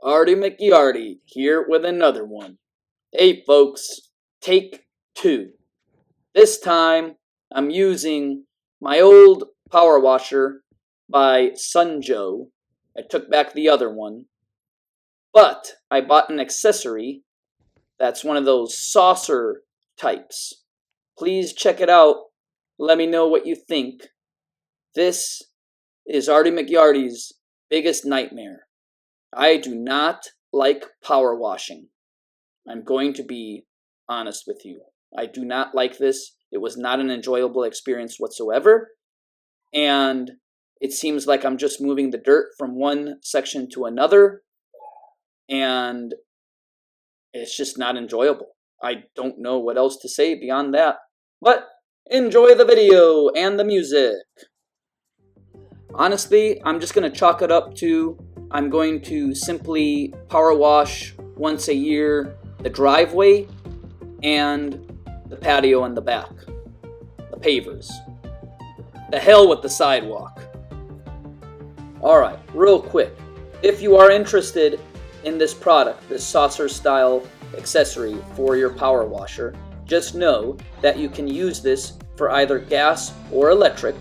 Artie McYarty here with another one. Hey folks, take two. This time I'm using my old power washer by Sunjoe. I took back the other one, but I bought an accessory that's one of those saucer types. Please check it out. Let me know what you think. This is Artie McYarty's biggest nightmare. I do not like power washing. I'm going to be honest with you. I do not like this. It was not an enjoyable experience whatsoever. And it seems like I'm just moving the dirt from one section to another. And it's just not enjoyable. I don't know what else to say beyond that. But enjoy the video and the music. Honestly, I'm just going to chalk it up to I'm going to simply power wash once a year the driveway and the patio in the back, the pavers. The hell with the sidewalk. Alright, real quick. If you are interested in this product, this saucer style accessory for your power washer, just know that you can use this for either gas or electric.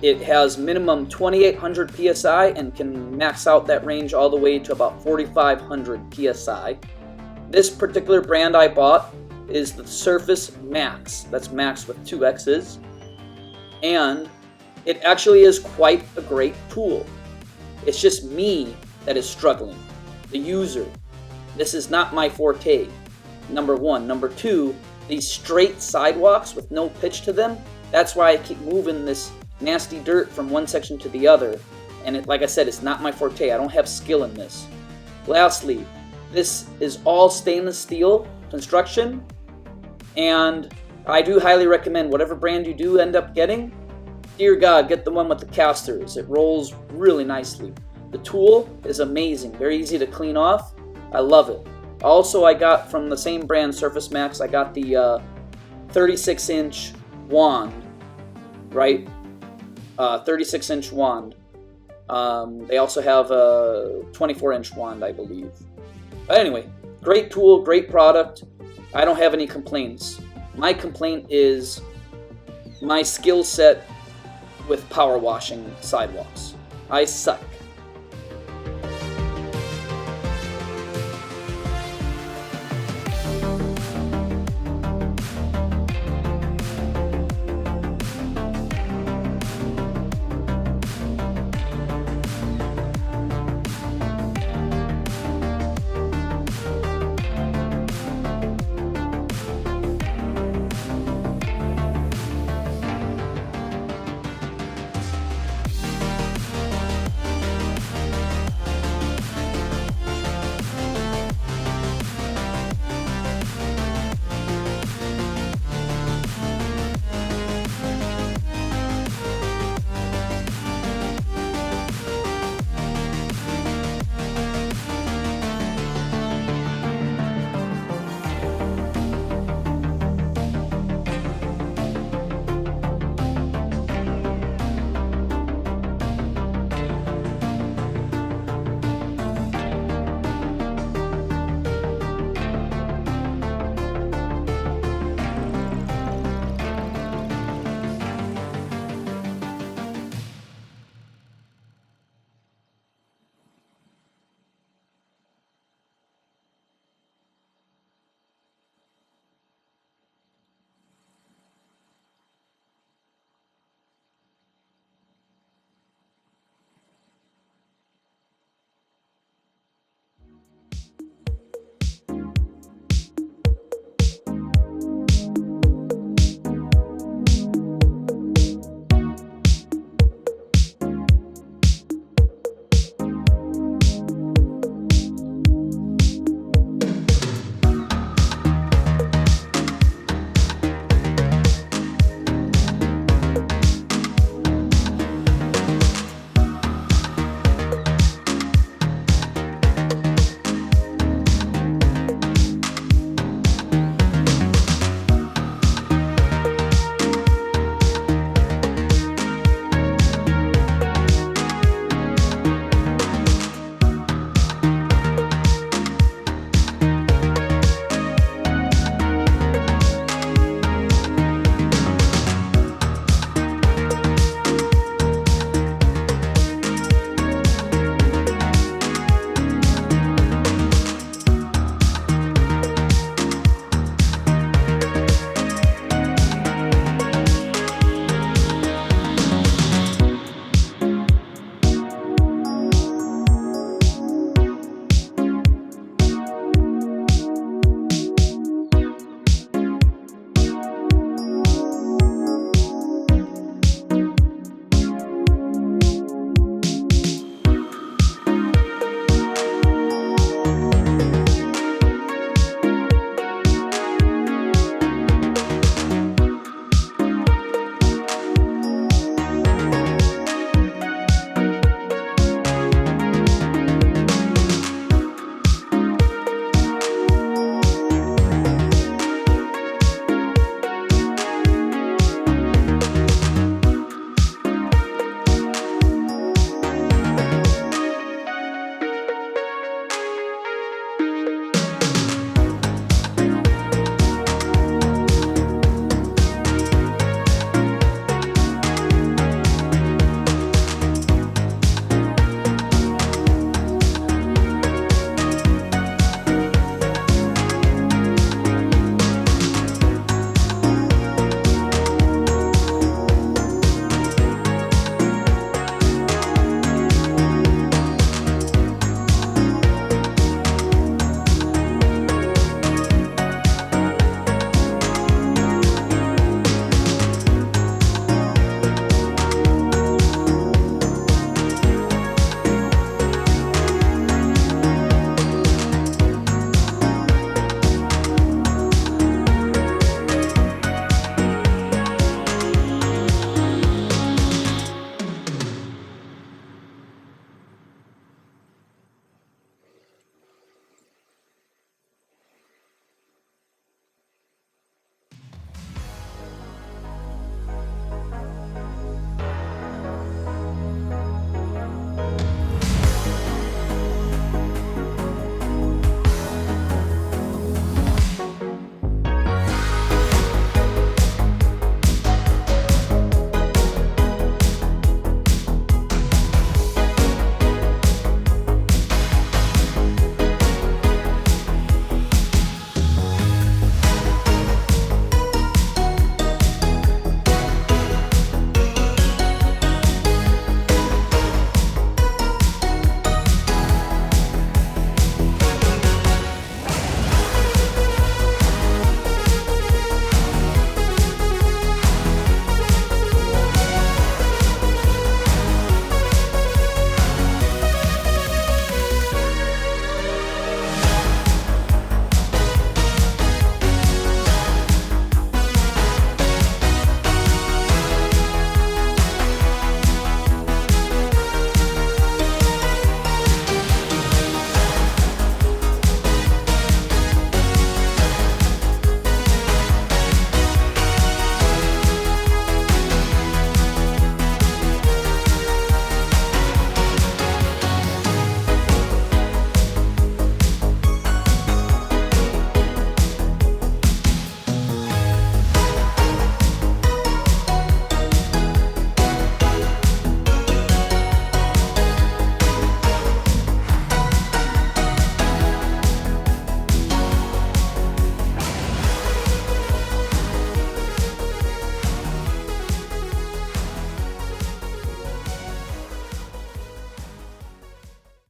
It has minimum 2800 psi and can max out that range all the way to about 4500 psi. This particular brand I bought is the SurfaceMaxx. That's Max with two X's. And it actually is quite a great tool. It's just me that is struggling, the user. This is not my forte, number one. Number two, these straight sidewalks with no pitch to them, that's why I keep moving this nasty dirt from one section to the other, and like I said, it's not my forte. I don't have skill in this. Lastly, this is all stainless steel construction, and I do highly recommend whatever brand you do end up getting, dear God, get the one with the casters. It rolls really nicely. The tool is amazing, very easy to clean off. I love it. Also, I got from the same brand, SurfaceMaxx, I got the 36-inch wand, right? 36-inch wand. They also have a 24-inch wand, I believe. But anyway, great tool, great product. I don't have any complaints. My complaint is my skill set with power washing sidewalks. I suck.